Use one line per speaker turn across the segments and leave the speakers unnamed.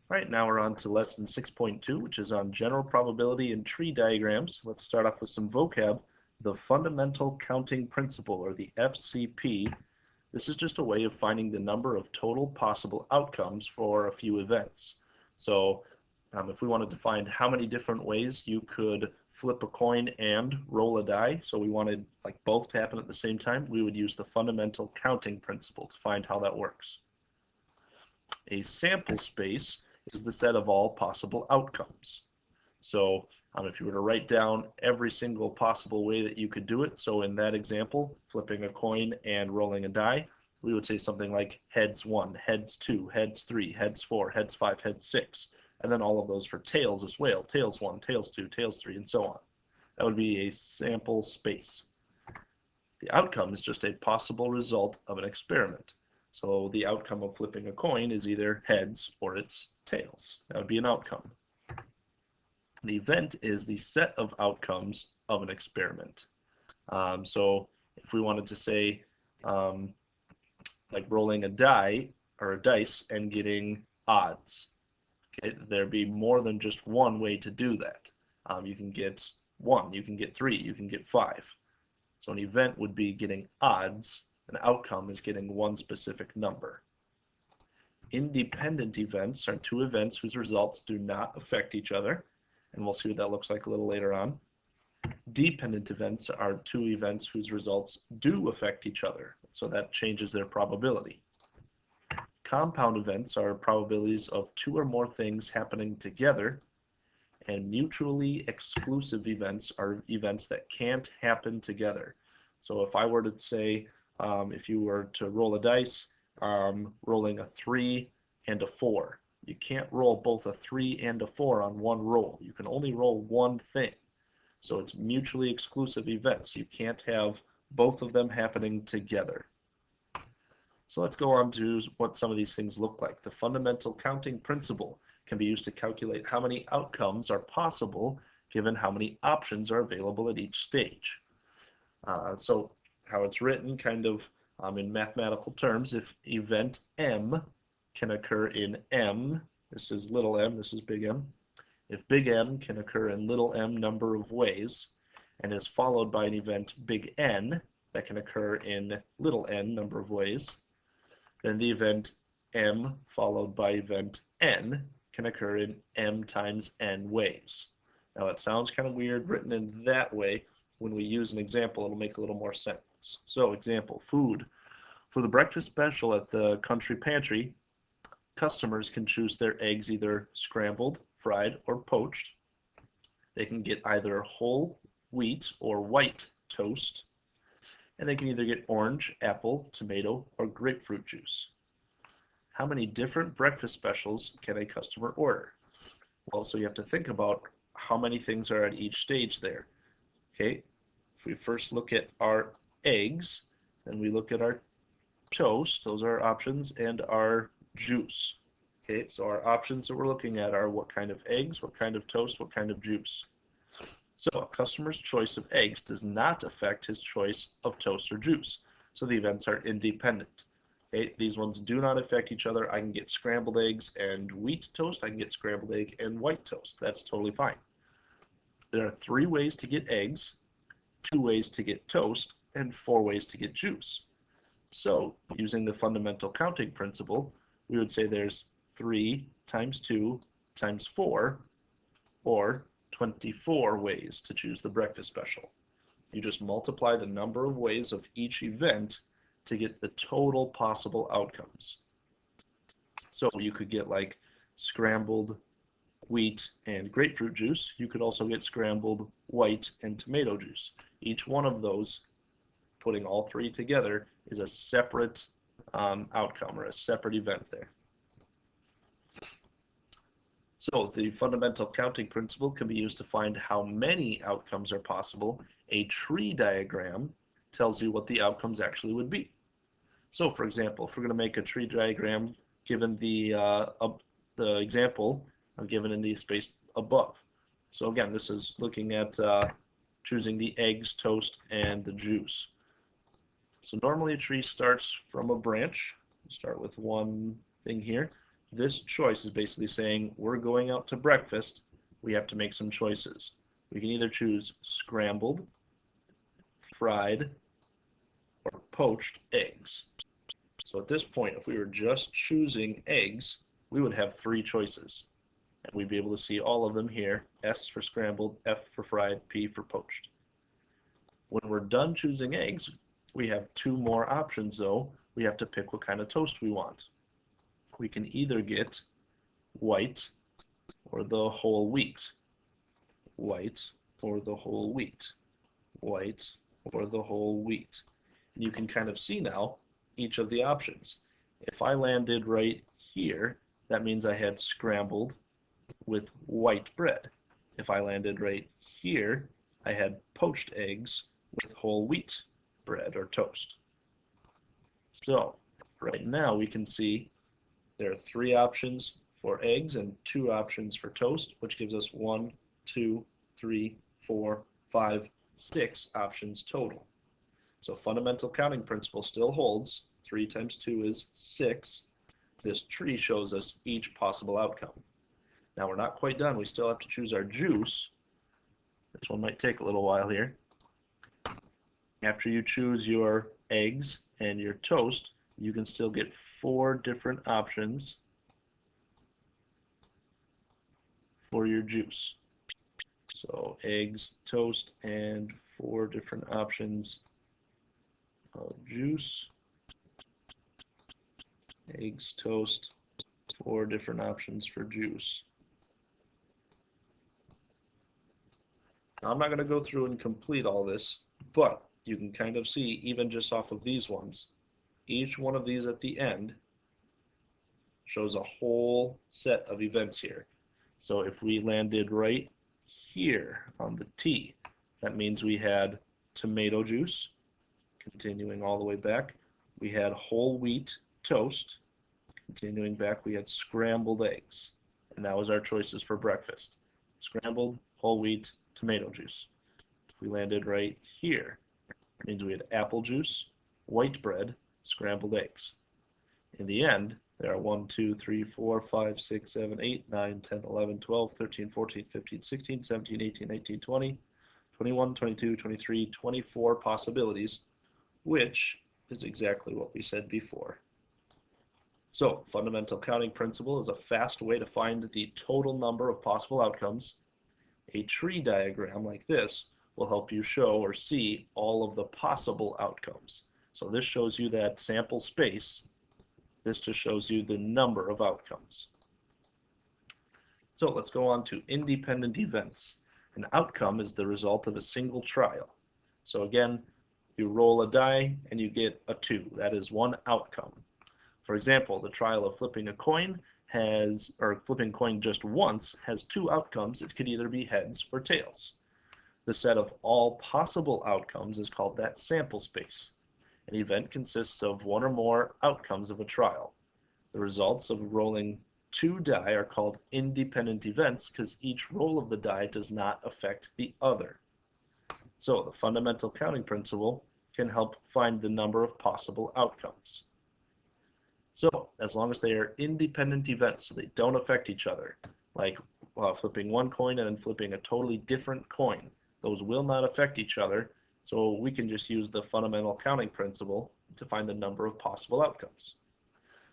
All right, now we're on to lesson 6.2, which is on general probability and tree diagrams. Let's start off with some vocab. The fundamental counting principle, or the FCP. This is just a way of finding the number of total possible outcomes for a few events. So if we wanted to find how many different ways you could flip a coin and roll a die, so we wanted like both to happen at the same time, we would use the fundamental counting principle to find how that works. A sample space is the set of all possible outcomes. So if you were to write down every single possible way that you could do it, so in that example, flipping a coin and rolling a die, we would say something like heads 1, heads 2, heads 3, heads 4, heads 5, heads 6, and then all of those for tails as well, tails 1, tails 2, tails 3, and so on. That would be a sample space. The outcome is just a possible result of an experiment. So the outcome of flipping a coin is either heads or it's tails. That would be an outcome. An event is the set of outcomes of an experiment. So if we wanted to say like rolling a die or a dice and getting odds, okay, there'd be more than just one way to do that. You can get 1, you can get 3, you can get 5. So an event would be getting odds. An outcome is getting one specific number. Independent events are two events whose results do not affect each other, and we'll see what that looks like a little later on. Dependent events are two events whose results do affect each other, so that changes their probability. Compound events are probabilities of two or more things happening together, and mutually exclusive events are events that can't happen together. So if I were to say, if you were to roll a dice, rolling a 3 and a 4, you can't roll both a 3 and a 4 on one roll. You can only roll one thing. So it's mutually exclusive events. You can't have both of them happening together. So let's go on to what some of these things look like. The fundamental counting principle can be used to calculate how many outcomes are possible given how many options are available at each stage. So how it's written kind of in mathematical terms, if event M can occur in M, this is little m, this is big M, if big M can occur in little m number of ways and is followed by an event big N that can occur in little n number of ways, then the event M followed by event N can occur in m times n ways. Now it sounds kind of weird written in that way. When we use an example, it'll make a little more sense. So example, food. For the breakfast special at the Country Pantry, customers can choose their eggs either scrambled, fried, or poached. They can get either whole wheat or white toast, and they can either get orange, apple, tomato, or grapefruit juice. How many different breakfast specials can a customer order? Well, so you have to think about how many things are at each stage there. Okay, if we first look at our eggs, then we look at our toast, those are our options, and our juice. Okay, so our options that we're looking at are what kind of eggs, what kind of toast, what kind of juice. So a customer's choice of eggs does not affect his choice of toast or juice. So the events are independent. Okay, these ones do not affect each other. I can get scrambled eggs and wheat toast. I can get scrambled egg and white toast. That's totally fine. There are 3 ways to get eggs, 2 ways to get toast, and 4 ways to get juice. So using the fundamental counting principle, we would say there's 3 times 2 times 4, or 24 ways to choose the breakfast special. You just multiply the number of ways of each event to get the total possible outcomes. So you could get like scrambled wheat and grapefruit juice. You could also get scrambled white and tomato juice. Each one of those, putting all 3 together, is a separate outcome or a separate event there. So the fundamental counting principle can be used to find how many outcomes are possible. A tree diagram tells you what the outcomes actually would be. So for example, if we're going to make a tree diagram given the example given in the space above. So again, this is looking at choosing the eggs, toast, and the juice. So normally a tree starts from a branch. Start with one thing here. this choice is basically saying we're going out to breakfast. We have to make some choices. We can either choose scrambled, fried, or poached eggs. So at this point, if we were just choosing eggs, we would have 3 choices. And we'd be able to see all of them here. S for scrambled, F for fried, P for poached. When we're done choosing eggs, we have 2 more options though. We have to pick what kind of toast we want. We can either get white or the whole wheat. White or the whole wheat. White or the whole wheat. And you can kind of see now each of the options. If I landed right here, that means I had scrambled with white bread. If I landed right here, I had poached eggs with whole wheat bread or toast. So right now we can see there are 3 options for eggs and 2 options for toast, which gives us 1, 2, 3, 4, 5, 6 options total. So fundamental counting principle still holds. 3 times 2 is 6. This tree shows us each possible outcome. Now we're not quite done. We still have to choose our juice. This one might take a little while here. After you choose your eggs and your toast, you can still get 4 different options for your juice. So eggs, toast, and 4 different options of juice. Eggs, toast, 4 different options for juice. Now, I'm not going to go through and complete all this, but you can kind of see, even just off of these ones, each one of these at the end shows a whole set of events here. So if we landed right here on the T, that means we had tomato juice. Continuing all the way back, we had whole wheat toast. Continuing back, we had scrambled eggs. And that was our choices for breakfast. Scrambled, whole wheat, tomato juice. If we landed right here, it means we had apple juice, white bread, scrambled eggs. In the end, there are 1, 2, 3, 4, 5, 6, 7, 8, 9, 10, 11, 12, 13, 14, 15, 16, 17, 18, 19, 20, 21, 22, 23, 24 possibilities, which is exactly what we said before. So, fundamental counting principle is a fast way to find the total number of possible outcomes. A tree diagram like this will help you show or see all of the possible outcomes. So this shows you that sample space. This just shows you the number of outcomes. So let's go on to independent events. An outcome is the result of a single trial. So again, you roll a die and you get a 2. That is one outcome. For example, the trial of flipping a coin flipping coin just once has 2 outcomes. It could either be heads or tails. The set of all possible outcomes is called that sample space. An event consists of 1 or more outcomes of a trial. The results of rolling 2 die are called independent events because each roll of the die does not affect the other. So the fundamental counting principle can help find the number of possible outcomes. So as long as they are independent events, so they don't affect each other, like flipping one coin and then flipping a totally different coin, those will not affect each other, so we can just use the fundamental counting principle to find the number of possible outcomes.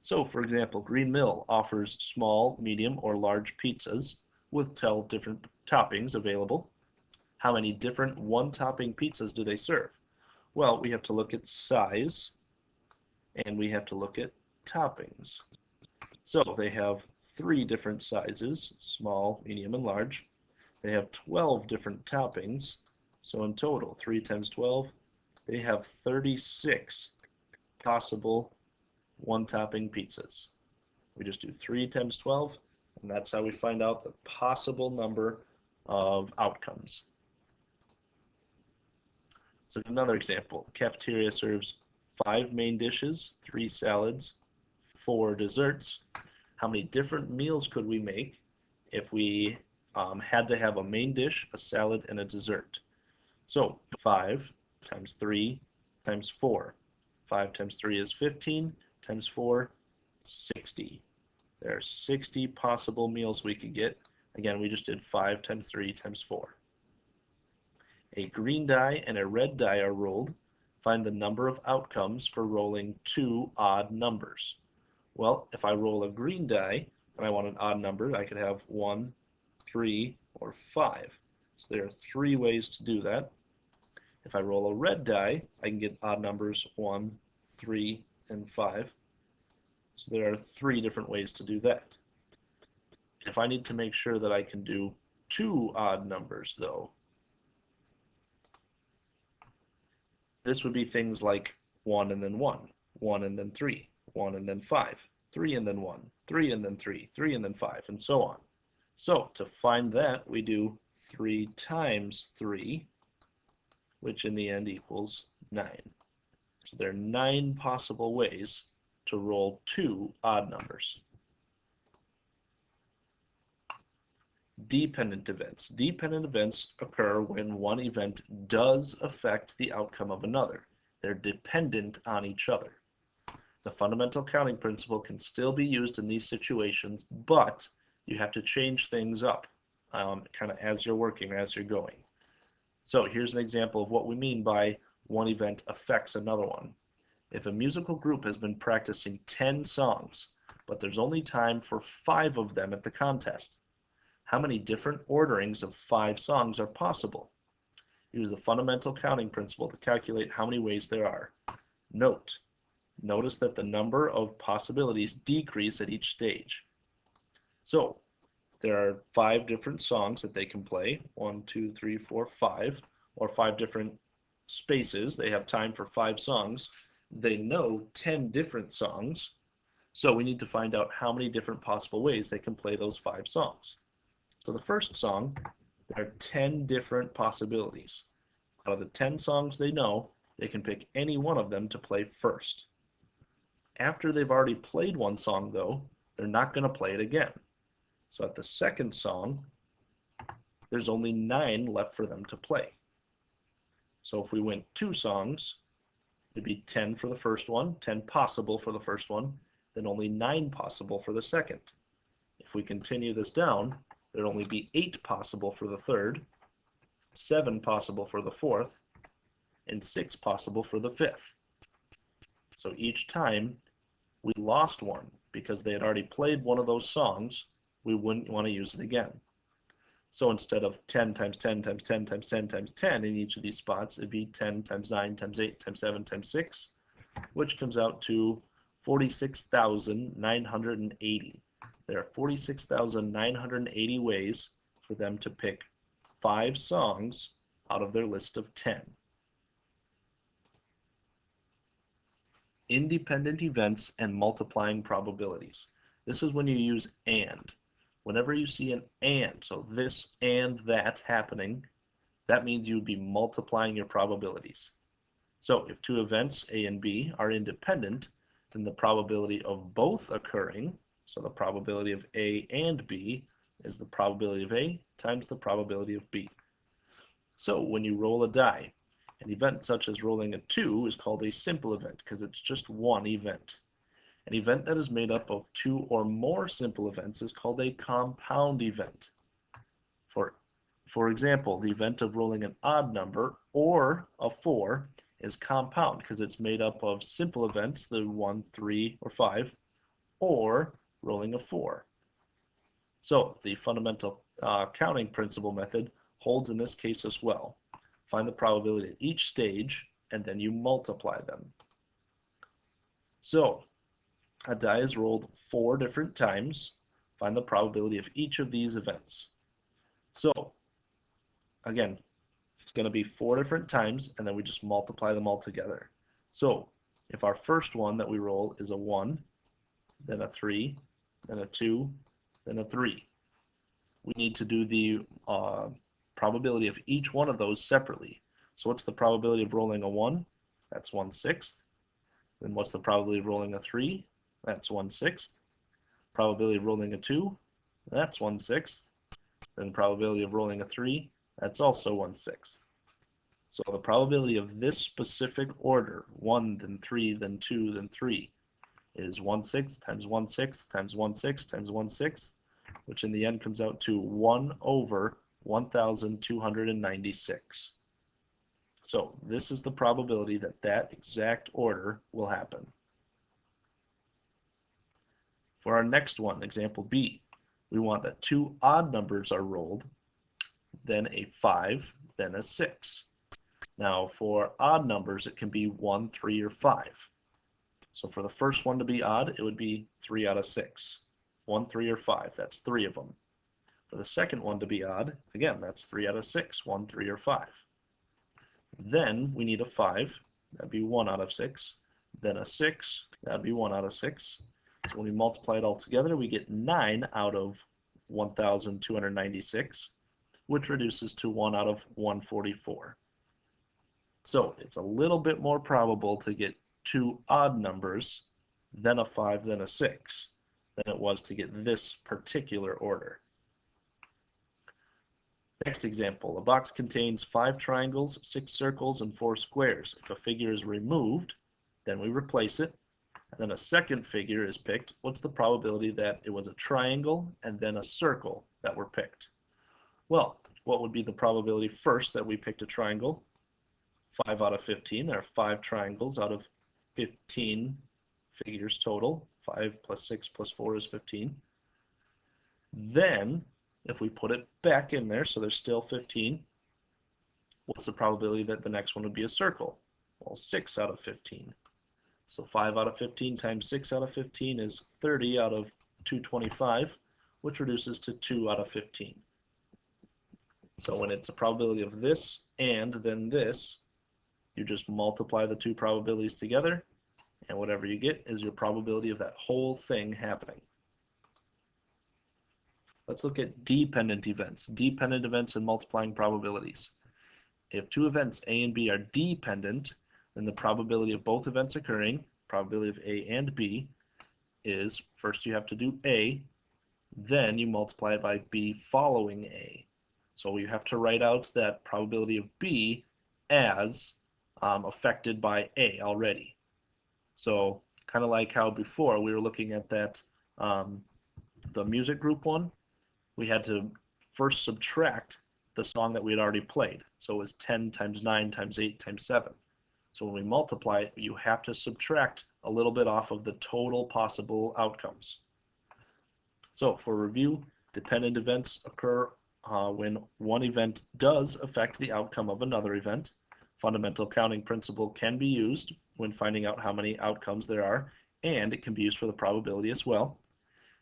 So for example, Green Mill offers small, medium, or large pizzas with 12 different toppings available. How many different one-topping pizzas do they serve? Well, we have to look at size, and we have to look at toppings. So they have 3 different sizes, small, medium, and large. They have 12 different toppings. So in total, 3 times 12, they have 36 possible one-topping pizzas. We just do 3 times 12, and that's how we find out the possible number of outcomes. So another example, cafeteria serves 5 main dishes, 3 salads, 4 desserts. How many different meals could we make if we had to have a main dish, a salad, and a dessert? So 5 times 3 times 4. 5 times 3 is 15, times 4, 60. There are 60 possible meals we could get. Again, we just did 5 times 3 times 4. A green die and a red die are rolled. Find the number of outcomes for rolling two odd numbers. Well, if I roll a green die and I want an odd number, I could have 1, 3, or 5. So there are 3 ways to do that. If I roll a red die, I can get odd numbers 1, 3, and 5. So there are 3 different ways to do that. If I need to make sure that I can do 2 odd numbers, though, this would be things like 1 and then 1, 1 and then 3, 1 and then 5, 3 and then 1, 3 and then 3, 3 and then 5, and so on. So to find that, we do 3 times 3, which in the end equals 9. So there are 9 possible ways to roll 2 odd numbers. Dependent events. Dependent events occur when one event does affect the outcome of another. They're dependent on each other. The fundamental counting principle can still be used in these situations, but you have to change things up kind of as you're working, as you're going. So here's an example of what we mean by one event affects another one. If a musical group has been practicing 10 songs, but there's only time for 5 of them at the contest, how many different orderings of 5 songs are possible? Use the fundamental counting principle to calculate how many ways there are. Notice that the number of possibilities decrease at each stage. So there are 5 different songs that they can play, 1, 2, 3, 4, 5, or 5 different spaces. They have time for 5 songs. They know 10 different songs, so we need to find out how many different possible ways they can play those 5 songs. So the first song, there are 10 different possibilities. Out of the 10 songs they know, they can pick any one of them to play first. After they've already played one song, though, they're not going to play it again. So at the second song, there's only 9 left for them to play. So if we went 2 songs, it'd be 10 for the first one, 10 possible for the first one, then only 9 possible for the second. If we continue this down, there'd only be 8 possible for the third, 7 possible for the fourth, and 6 possible for the fifth. So each time we lost one because they had already played one of those songs, we wouldn't want to use it again. So instead of 10 times 10 times 10 times 10 times 10 in each of these spots, it'd be 10 times 9 times 8 times 7 times 6, which comes out to 46,980. There are 46,980 ways for them to pick 5 songs out of their list of 10. Independent events and multiplying probabilities. This is when you use and. Whenever you see an and, so this and that happening, that means you would be multiplying your probabilities. So if 2 events, A and B, are independent, then the probability of both occurring, so the probability of A and B, is the probability of A times the probability of B. So when you roll a die, an event such as rolling a 2 is called a simple event because it's just one event. An event that is made up of 2 or more simple events is called a compound event. For example, the event of rolling an odd number or a 4 is compound because it's made up of simple events, the 1, 3, or 5, or rolling a 4. So the fundamental counting principle method holds in this case as well. Find the probability at each stage, and then you multiply them. So a die is rolled 4 different times. Find the probability of each of these events. So again, it's going to be 4 different times, and then we just multiply them all together. So if our first one that we roll is a 1, then a 3, then a 2, then a 3, we need to do the probability of each one of those separately. So what's the probability of rolling a 1? That's 1/6. Then what's the probability of rolling a 3? That's 1/6. Probability of rolling a 2? That's 1/6. Then probability of rolling a 3? That's also 1/6. So the probability of this specific order, 1, then 3, then 2, then 3, is 1/6 times 1/6 times 1/6 times 1/6, which in the end comes out to 1 over 1,296. So this is the probability that that exact order will happen. For our next one, example B, we want that 2 odd numbers are rolled, then a 5, then a 6. Now for odd numbers, it can be 1, 3, or 5. So for the first one to be odd, it would be 3 out of 6. 1, 3, or 5, that's 3 of them. For the second one to be odd, again, that's 3 out of 6, 1, 3, or 5. Then we need a 5, that'd be 1 out of 6. Then a 6, that'd be 1 out of 6. So when we multiply it all together, we get 9 out of 1,296, which reduces to 1 out of 144. So it's a little bit more probable to get 2 odd numbers, then a 5, then a 6, than it was to get this particular order. Next example, a box contains 5 triangles, 6 circles, and 4 squares. If a figure is removed, then we replace it, and then a second figure is picked. What's the probability that it was a triangle and then a circle that were picked? Well, what would be the probability first that we picked a triangle? 5 out of 15. There are 5 triangles out of 15 figures total. 5 plus 6 plus 4 is 15. Then, if we put it back in there, so there's still 15, what's the probability that the next one would be a circle? Well, 6 out of 15. So 5 out of 15 times 6 out of 15 is 30 out of 225, which reduces to 2 out of 15. So when it's a probability of this and then this, you just multiply the two probabilities together, and whatever you get is your probability of that whole thing happening. Let's look at dependent events. Dependent events and multiplying probabilities. If two events A and B are dependent, then the probability of both events occurring, probability of A and B, is first you have to do A, then you multiply it by B following A. So you have to write out that probability of B as affected by A already. So kind of like how before we were looking at that the music group one, we had to first subtract the song that we had already played. So it was 10 times 9 times 8 times 7. So when we multiply it, you have to subtract a little bit off of the total possible outcomes. So for review, dependent events occur when one event does affect the outcome of another event. Fundamental counting principle can be used when finding out how many outcomes there are, and it can be used for the probability as well.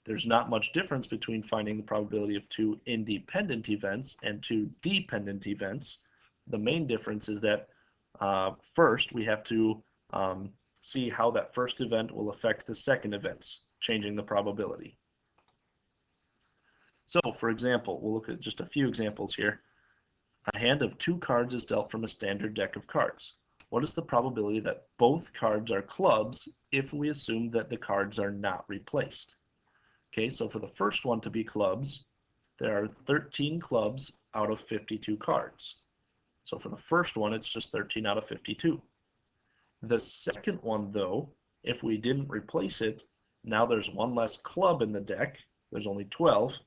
There's not much difference between finding the probability of two independent events and two dependent events. The main difference is that first we have to see how that first event will affect the second events, changing the probability. So for example, we'll look at just a few examples here. A hand of 2 cards is dealt from a standard deck of cards. What is the probability that both cards are clubs if we assume that the cards are not replaced? Okay, so for the first one to be clubs, there are 13 clubs out of 52 cards. So for the first one, it's just 13 out of 52. The second one, though, if we didn't replace it, now there's one less club in the deck. There's only 12.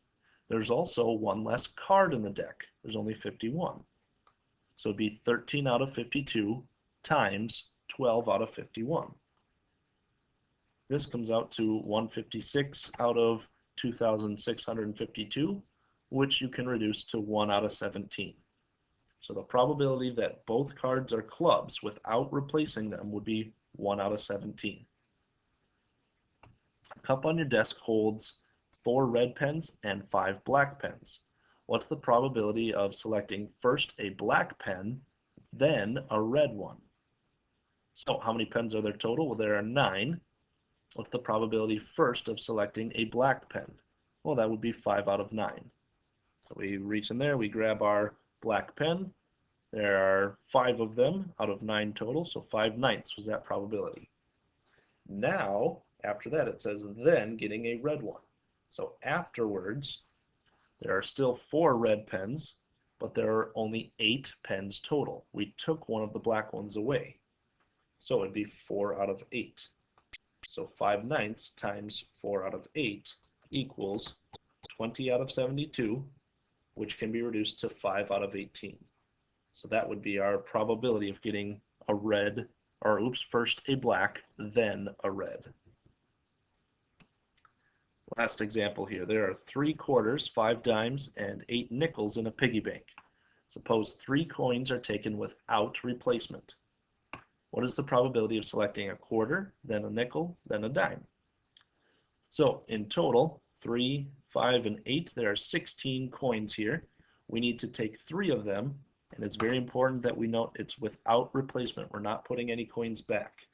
There's also one less card in the deck. There's only 51. So it'd be 13 out of 52 times 12 out of 51. This comes out to 156 out of 2,652, which you can reduce to 1 out of 17. So the probability that both cards are clubs without replacing them would be 1 out of 17. A cup on your desk holds 4 red pens and 5 black pens. What's the probability of selecting first a black pen, then a red one? So how many pens are there total? Well, there are 9. What's the probability first of selecting a black pen? Well, that would be 5 out of 9. So we reach in there, we grab our black pen. There are 5 of them out of 9 total, so 5/9 was that probability. Now, after that, it says then getting a red one. So afterwards, there are still 4 red pens, but there are only 8 pens total. We took one of the black ones away. So it'd be 4 out of 8. So 5/9 times 4 out of 8 equals 20 out of 72, which can be reduced to 5 out of 18. So that would be our probability of getting a red, or oops, first a black, then a red. Last example here. There are 3 quarters, 5 dimes, and 8 nickels in a piggy bank. Suppose 3 coins are taken without replacement. What is the probability of selecting a quarter, then a nickel, then a dime? So in total, 3, 5, and 8, there are 16 coins here. We need to take 3 of them, and it's very important that we note it's without replacement. We're not putting any coins back.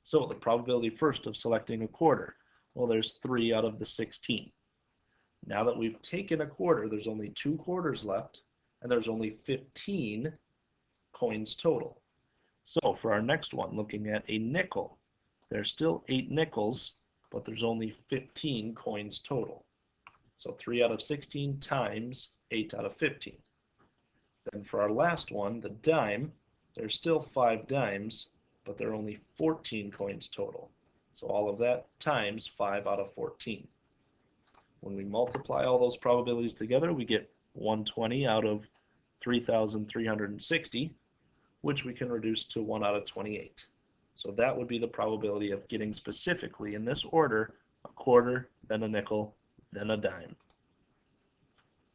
So the probability first of selecting a quarter, well, there's 3 out of the 16. Now that we've taken a quarter, there's only 2 quarters left, and there's only 15 coins total. So for our next one, looking at a nickel, there's still 8 nickels, but there's only 15 coins total. So 3 out of 16 times 8 out of 15. Then for our last one, the dime, there's still 5 dimes, but there are only 14 coins total. So all of that times 5 out of 14. When we multiply all those probabilities together, we get 120 out of 3,360, which we can reduce to 1 out of 28. So that would be the probability of getting specifically in this order a quarter, then a nickel, then a dime.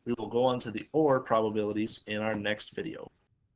We will go on to the OR probabilities in our next video.